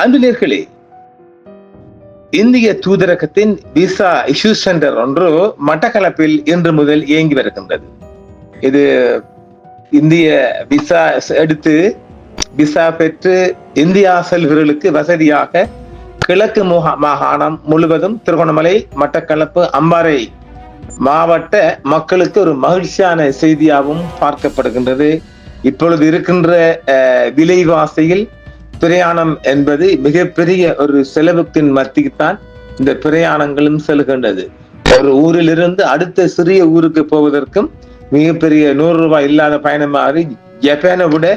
அன்புநேயர்களே, இந்திய தூதரகத்தின் visa issue centre ஒன்று மட்டக்களப்பில் இன்று முதல் இயங்கி வருகின்றது. இது இந்திய விசா எடுத்து விசா பெற்று இந்தியா செல்வர்களுக்கு வசதியாக கிழக்கு மாகாணம் முழுவதும் திருகோணமலை, மட்டக்களப்பு, அம்பாறை மாவட்ட மக்களுக்கு ஒரு மகிழ்ச்சியான செய்தியாகவும் பார்க்கப்படுகின்றது. இப்பொழுது இருக்கின்ற விலைவாசியில் பிரயாணம் என்பது மிகப்பெரிய ஒரு செலவுக்கின் மத்தியில்தான் இந்த பிரயாணங்களும் செல்கின்றது. ஒரு ஊரிலிருந்து அடுத்த சிறிய ஊருக்கு போவதற்கும் மிகப்பெரிய 100 ரூபாய் இல்லாத பயணம் மாறி ஜப்பானை விட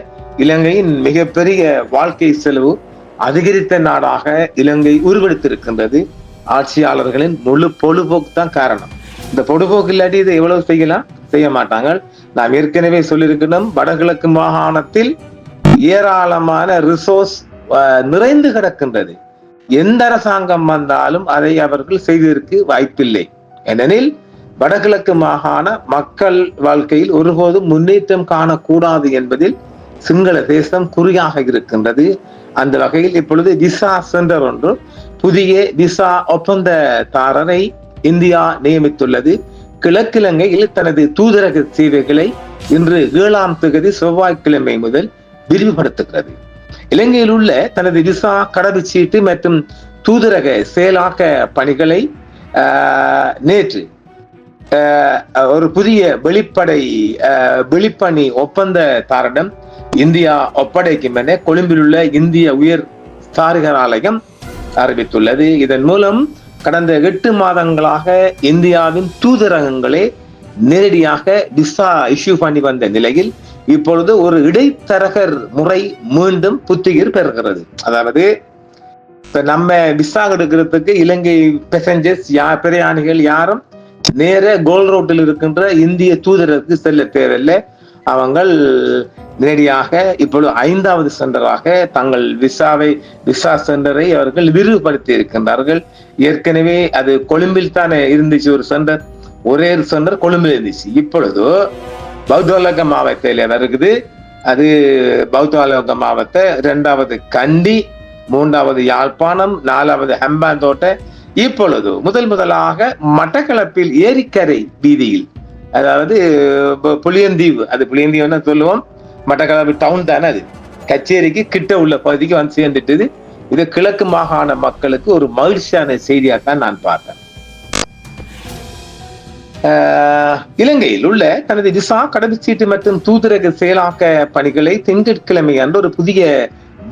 இலங்கையின் மிகப்பெரிய வாழ்க்கை செலவு அதிகரித்த நாடாக இலங்கை உருவெடுத்திருக்கின்றது. ஆட்சியாளர்களின் முழு பொழுதுபோக்கு தான் காரணம். இந்த பொழுதுபோக்கு இல்லாட்டி இதை எவ்வளவு செய்ய மாட்டாங்க. நாம் ஏற்கனவே சொல்லியிருக்கணும், வடகிழக்கு மாகாணத்தில் ஏராளமான ரிசோர்ஸ் நிறைந்து கிடக்கின்றது. எந்த அரசாங்கம் வந்தாலும் அதை அவர்கள் செய்வதற்கு வாய்ப்பில்லை. ஏனெனில் வடகிழக்கு மாகாண மக்கள் வாழ்க்கையில் ஒருபோதும் முன்னேற்றம் காணக்கூடாது என்பதில் சிங்கள தேசம் குறியாக இருக்கின்றது. அந்த வகையில் இப்பொழுது விசா சென்டர் ஒன்று புதிய விசா ஒப்பந்ததாரரை இந்தியா நியமித்துள்ளது. கிழக்கிழங்கையில் தனது தூதரக சேவைகளை இன்று 7ஆம் தேதி செவ்வாய்க்கிழமை முதல் விரிவுபடுத்துகிறது. இலங்கையில் உள்ள தனது விசா கடவுச்சீட்டு மற்றும் தூதரக செயலாக்க பணிகளை நேற்று ஒரு புதிய வெளிப்பணி ஒப்பந்ததாரிடம் இந்தியா ஒப்படைக்கும் என கொழும்பில் உள்ள இந்திய உயர் ஸ்தானிகராலயம் அறிவித்துள்ளது. இதன் மூலம் கடந்த 8 மாதங்களாக இந்தியாவின் தூதரகங்களே நேரடியாக விசா இஷ்யூ பண்ணி வந்த நிலையில் இப்பொழுது ஒரு இடைத்தரகர் முறை மீண்டும் புத்துயிர் பெறுகிறது. அதாவது இப்ப நம்ம விசா எடுக்கிறதுக்கு இலங்கை பேசஞ்சர்ஸ் பிரயாணிகள் யாரும் நேர கோல் ரோட்டில் இருக்கின்ற இந்திய தூதரகத்துக்கு செல்ல தேவையில்லை. அவங்கள் நேரடியாக இப்பொழுது 5வது சென்டராக தங்கள் விசா சென்டரை அவர்கள் விரிவுபடுத்தி இருக்கின்றார்கள். ஏற்கனவே அது கொழும்பில் தானே இருந்துச்சு, ஒரு சென்டர், ஒரே சென்டர் கொழும்பில் இருந்துச்சு. இப்பொழுது பௌத்தலக மாவட்டத்தில் வருகிறது. அது பௌத்தலக மாவட்ட, 2வது கண்டி, 3வது யாழ்ப்பாணம், 4வது ஹம்பாந்தோட்டை. இப்பொழுது முதலாக மட்டக்களப்பில் ஏரிக்கரை வீதியில், அதாவது புளியந்தீவு, அது புளியந்தீவு சொல்லுவோம், மட்டக்களப்பு டவுன் தானே, அது கச்சேரிக்கு கிட்ட உள்ள பகுதிக்கு வந்து சேர்ந்துட்டது. இது கிழக்கு மாகாண மக்களுக்கு ஒரு மகிழ்ச்சியான செய்தியாகத்தான் நான் பார்த்தேன். இலங்கையில் உள்ள தனது விசா கடவுச்சீட்டு மற்றும் தூதரக செயலாக்க பணிகளை திங்கட்கிழமை அன்று ஒரு புதிய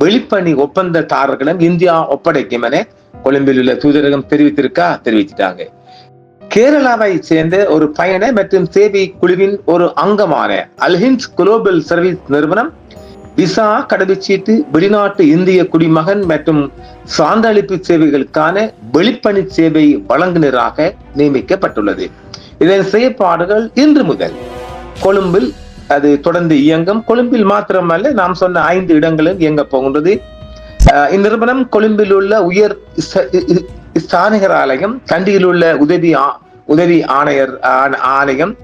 வெளிப்பணி ஒப்பந்ததாரர்களிடம் இந்தியா ஒப்படைக்கும் என கொழும்பில் உள்ள தூதரகம் தெரிவிச்சிட்டாங்க. கேரளாவை சேர்ந்த ஒரு பயண மற்றும் சேவை குழுவின் ஒரு அங்கமான அல்ஹின்ஸ் குளோபல் சர்வீஸ் நிறுவனம் விசா கடவுச்சீட்டு, வெளிநாட்டு இந்திய குடிமகன் மற்றும் சான்றளிப்பு சேவைகளுக்கான வெளிப்பணி சேவை வழங்குநராக நியமிக்கப்பட்டுள்ளது. இதன் செயற்பாடுகள் இன்று முதல் கொழும்பில் அது தொடர்ந்து இயங்கும். கொழும்பில் மாத்திரமல்ல, நாம் சொன்ன 5 இடங்களும் இயங்க போகின்றது. இந்நிறுவனம் கொழும்பில் உள்ள உயர் ஸ்தானிகராலயம், கண்டியில் உள்ள உதவி ஆணையம்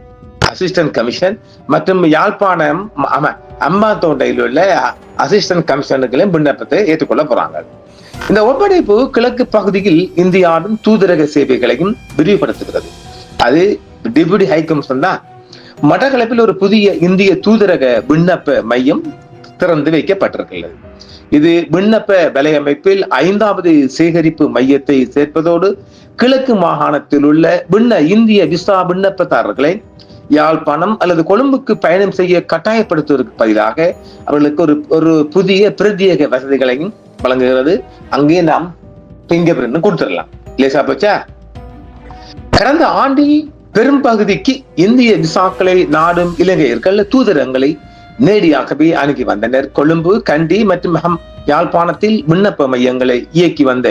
அசிஸ்டன்ட் கமிஷன் மற்றும் யாழ்ப்பாணம் அம்பாந்தோட்டையில் உள்ள அசிஸ்டன்ட் கமிஷனர்களின் விண்ணப்பத்தை ஏற்றுக்கொள்ள போறாங்க. இந்த ஒப்படைப்பு கிழக்கு பகுதியில் இந்தியாவின் தூதரக சேவைகளையும் விரிவுபடுத்துகிறது. அது டெபுட்டி ஹை கமிஷன் தான். மட்டக்களப்பில் ஒரு புதிய இந்திய தூதரக விண்ணப்ப மையம் திறந்து வைக்கப்பட்டிருக்கிறது. இது விண்ணப்ப வலையமைப்பில் 5வது சேகரிப்பு மையத்தை சேர்ப்பதோடு கிழக்கு மாகாணத்தில் உள்ள இந்திய விசா விண்ணப்பதாரர்களை யாழ்ப்பாணம் அல்லது கொழும்புக்கு பயணம் செய்ய கட்டாயப்படுத்துவதற்கு பதிலாக அவர்களுக்கு ஒரு புதிய பிரத்யேக வசதிகளையும் வழங்குகிறது. அங்கே நாம் பிங்கர் பிரிண்ட் கொடுத்துடலாம். லேசா போச்சா? கடந்த ஆண்டில் பெரும் பகுதிக்கு இந்திய விசாக்களை நாடும் இலங்கையர்கள் தூதரகங்களை நேரடியாகவே அணுகி வந்தனர். கொழும்பு, கண்டி மற்றும் யாழ்ப்பாணத்தில் விண்ணப்ப மையங்களை இயக்கி வந்த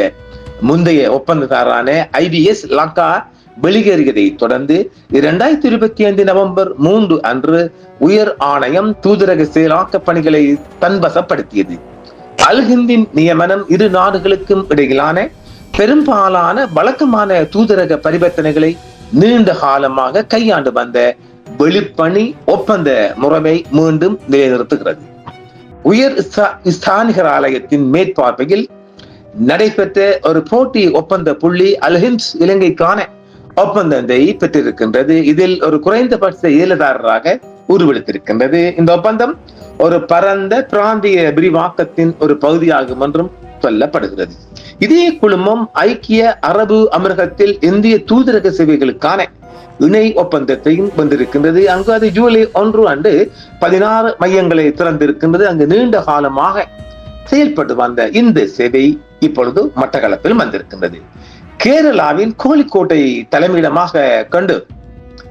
முந்தைய ஒப்பந்ததாரான IBS லங்கா வெளியேறியதை தொடர்ந்து 2025 நவம்பர் 3 அன்று உயர் ஆணையம் தூதரக செயலாக்க பணிகளை தன்வசப்படுத்தியது. அல்ஹிந்தின் நியமனம் இரு நாடுகளுக்கும் இடையிலான பெரும்பாலான வழக்கமான தூதரக பரிவர்த்தனைகளை நீண்ட காலமாக கையாண்டு வந்த வெளிப்பணி ஒப்பந்த முறைமை மீண்டும் நிலைநிறுத்துகிறது. உயர் ஸ்தானிகர் ஆலயத்தின் மேற்பார்வையில் நடைபெற்ற ஒரு போட்டி ஒப்பந்த புள்ளி அல்ஹின்ஸ் இலங்கைக்கான ஒப்பந்தத்தை பெற்றிருக்கின்றது. இதில் ஒரு குறைந்தபட்ச ஏலதாரராக உருவெடுத்திருக்கின்றது. இந்த ஒப்பந்தம் ஒரு பரந்த பிராந்திய விரிவாக்கத்தின் ஒரு பகுதியாகும் என்றும் சொல்லப்படுகிறது. இதே குழுமம் ஐக்கிய அரபு அமீரகத்தில் இந்திய தூதரக சேவைகளுக்கான இணை ஒப்பந்தத்தையும் வந்திருக்கின்றது. அங்கு அது ஜூலை 1 அன்று 16 மையங்களை திறந்திருக்கின்றது. அங்கு நீண்ட காலமாக செயல்பட்டு வந்த இந்த சேவை இப்பொழுது மட்டக்களப்பில் வந்திருக்கின்றது. கேரளாவின் கோழிக்கோட்டை தலைமையிடமாக கொண்டு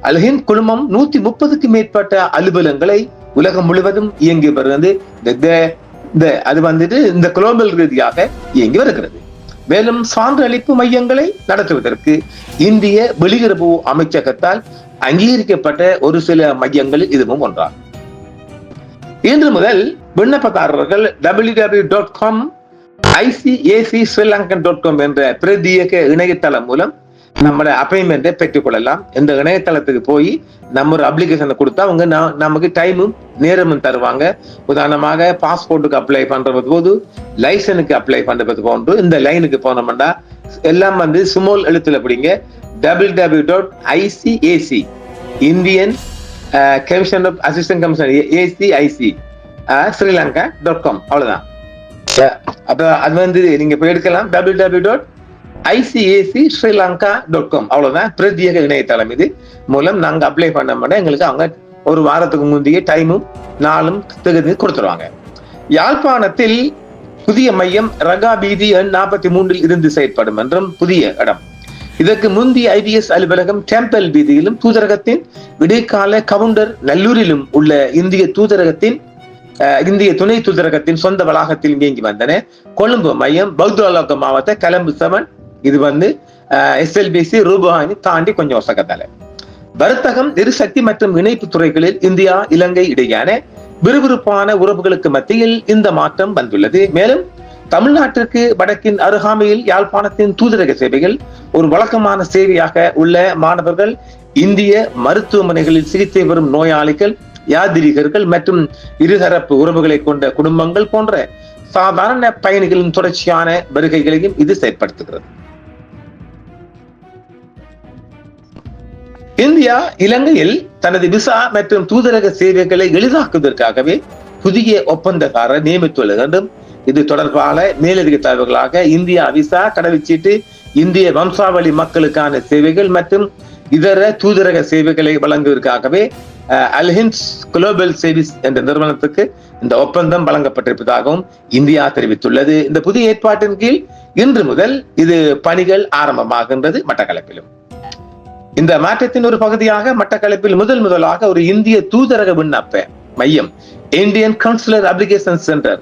அல்ஹின் குழுமம் 130க்கும் மேற்பட்ட அலுவலகங்களை உலகம் முழுவதும் இயங்கி வருகிறது. அது இந்த குளோபல் ரீதியாக இயங்கி வருகிறது. மேலும் சான்று அளிப்பு மையங்களை நடத்துவதற்கு இந்திய வெளியுறவு அமைச்சகத்தால் அங்கீகரிக்கப்பட்ட ஒரு சில மையங்களில் இதுவும் ஒன்றாகும். இன்று முதல் விண்ணப்பதாரர்கள் www.com icacSrilankan.com என்ற பிரத்யேக இணையதளம் மூலம் நம்மளோட அப்பாயின்மெண்ட்டை பெற்றுக் கொள்ளலாம். இந்த இணையதளத்துக்கு போய் நம்ம ஒரு அப்ளிகேஷனை கொடுத்தா அவங்க நமக்கு டைமும் நேரமும் தருவாங்க. உதாரணமாக பாஸ்போர்ட்டுக்கு அப்ளை பண்றது போது, லைசனுக்கு அப்ளை பண்றது போன்று இந்த லைனுக்கு போனோம்னா எல்லாம் ஸ்மால் எழுத்துல பிடிங்க www.icac Indian commission of assistant commissioner ACIC Srilanka.com அவ்வளவுதான். அப்ப அது நீங்க போய் எடுக்கலாம் www.icacSrilanka.com அவ்வளவுதான். பிரத்யேக இணையதளம் இது மூலம் நாங்க அப்ளை பண்ண எங்களுக்கு அவங்க ஒரு வாரத்துக்கு முந்தைய டைமும் நாளும் கொடுத்துருவாங்க. யாழ்ப்பாணத்தில் புதிய மையம் ரகா வீதி எண் 43 இருந்து செயற்படும் என்றும் புதிய இடம். இதற்கு முந்தைய IBS அலுவலகம் டெம்பிள் வீதியிலும் தூதரகத்தின் இடைக்கால கவுண்டர் நல்லூரிலும் உள்ள இந்திய துணை தூதரகத்தின் சொந்த வளாகத்தில் இயங்கி வந்தன. கொழும்பு மையம் பௌத்தலோக மாவட்ட கலம்பு 7 இது SLBC ரூபானி தாண்டி கொஞ்சம் ஒசக்கத்தால. வர்த்தகம், எரிசக்தி மற்றும் இணைப்பு துறைகளில் இந்தியா இலங்கை இடையான விறுவிறுப்பான உறவுகளுக்கு மத்தியில் இந்த மாற்றம் வந்துள்ளது. மேலும் தமிழ்நாட்டிற்கு வடக்கின் அருகாமையில் யாழ்ப்பாணத்தின் தூதரக சேவைகள் ஒரு வழக்கமான சேவையாக உள்ள மாணவர்கள், இந்திய மருத்துவமனைகளில் சிகிச்சை பெறும் நோயாளிகள், யாதிரிகர்கள் மற்றும் இருதரப்பு உறவுகளை கொண்ட குடும்பங்கள் போன்ற சாதாரண பயணிகளின் தொடர்ச்சியான வருகைகளையும் இது செயற்படுத்துகிறது. இந்தியா இலங்கையில் தனது விசா மற்றும் தூதரக சேவைகளை எளிதாக்குவதற்காகவே புதிய ஒப்பந்தக்காரர் நியமித்துள்ள வேண்டும். இது தொடர்பான மேலதிக தகவல்களாக இந்தியா விசா, கடவுச்சீட்டு, இந்திய வம்சாவளி மக்களுக்கான சேவைகள் மற்றும் இதர தூதரக சேவைகளை வழங்குவதற்காகவே அல்ஹின்ஸ் குளோபல் சர்வீஸ் என்ற நிறுவனத்துக்கு இந்த ஒப்பந்தம் வழங்கப்பட்டிருப்பதாகவும் இந்தியா தெரிவித்துள்ளது. இந்த புதிய ஏற்பாட்டின் கீழ் இன்று முதல் இது பணிகள் ஆரம்பமாகின்றது. மட்டக்களப்பிலும் இந்த மாற்றத்தின் ஒரு பகுதியாக மட்டக்களப்பில் முதலாக ஒரு இந்திய தூதரக விண்ணப்ப மையம், Indian councillor application centre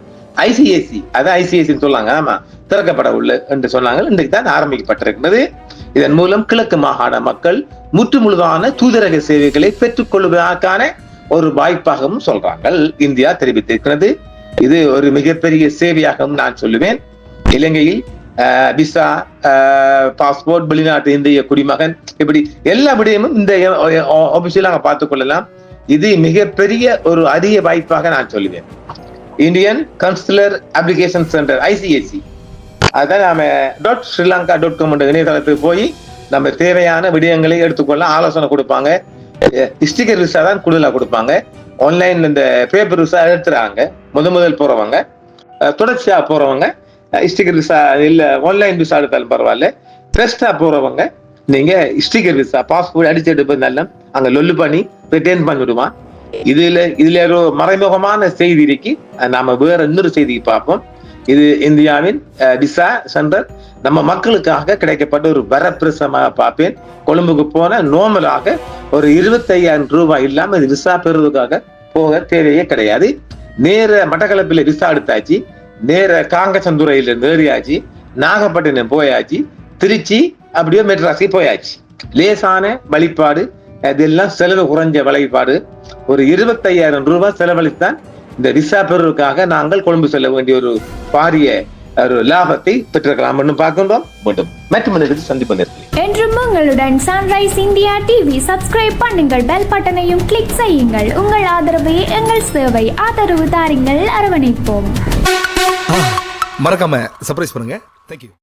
ICAC, அதான் ICAC சொல்லாங்க, ஆமா, திறக்கப்பட உள்ள என்று சொன்னாங்க. இன்றைக்கு தான் ஆரம்பிக்கப்பட்டிருக்கிறது. இதன் மூலம் கிழக்கு மாகாண மக்கள் முற்றுமுழுதான தூதரக சேவைகளை பெற்றுக் கொள்வதற்கான ஒரு வாய்ப்பாகவும் சொல்றாங்க இந்தியா தெரிவித்திருக்கிறது. இது ஒரு மிகப்பெரிய சேவையாகவும் நான் சொல்லுவேன். இலங்கையில் விசா, பாஸ்போர்ட், வெளிநாட்டு இந்திய குடிமகன், இப்படி எல்லா விடயமும் இந்த ஆபீஸில் பார்த்துக் கொள்ளலாம். இது மிகப்பெரிய ஒரு அரிய வாய்ப்பாக நான் சொல்லுவேன். Indian councillor application centre ICAC, அதான் நாம .srilanka.com என்ற இணையதளத்துக்கு போய் நம்ம தேவையான விடயங்களை எடுத்துக்கொள்ள ஆலோசனை கொடுப்பாங்க. ஸ்டிக்கர் விசா தான் கூடுதலா கொடுப்பாங்க. ஆன்லைன் இந்த பேப்பர் விசா எடுத்துறாங்க. முதல் போறவங்க, தொடர்ச்சியா போறவங்க ஸ்டிக்கர் விசா இல்ல ஆன்லைன் விசா எடுத்தாலும் பரவாயில்ல. பெஸ்டா போறவங்க நீங்க ஸ்டிக்கர் விசா, பாஸ்போர்ட் அடிச்சு எடுப்பதாலும் அங்க லொல்லு பண்ணி ரிட்டர்ன் பண்ணிவிடுவான். இதுல ஒரு மறைமுகமான செய்தி இருக்கு. நாம வேற இன்னொரு செய்திக்கு பார்ப்போம். இது இந்தியாவின் விசா சென்டர் நம்ம மக்களுக்காக கிடைக்கப்பட்ட ஒரு வரப்பிரசமாக பார்ப்பேன். கொழும்புக்கு போன நோமலாக ஒரு 25,000 ரூபாய் இல்லாம இது விசா பெறுவதற்காக போக தேவையே கிடையாது. நேர மட்டக்களப்பில விசா எடுத்தாச்சு, நேர காங்கச்சந்துறையில ஏறியாச்சு, நாகப்பட்டினம் போயாச்சு, திருச்சி அப்படியே மெட்ராஸுக்கு போயாச்சு. லேசான வழிபாடு, இதெல்லாம் செலவு குறைஞ்ச வழிபாடு. ஒரு 25,000 ரூபாய் செலவழித்தான் இந்த விசா பெறுவதற்காக நாங்கள் கொழும்பு செல்ல வேண்டிய ஒரு பாரிய ஒரு லாபத்தை பெற்றிருக்கலாம் என்று பார்க்கின்றோம். மீண்டும் மற்றொரு சந்திப்பு என்றும் உங்களுடன் சன்ரைஸ் இந்தியா டிவி சப்ஸ்கிரைப் பண்ணுங்கள், பெல் பட்டனையும் கிளிக் செய்யுங்கள். உங்கள் ஆதரவே எங்கள் சேவை. ஆதரவு தாருங்கள், அரவணைப்போம். மறக்காம சர்ப்ரைஸ் பண்ணுங்க. தேங்க்யூ.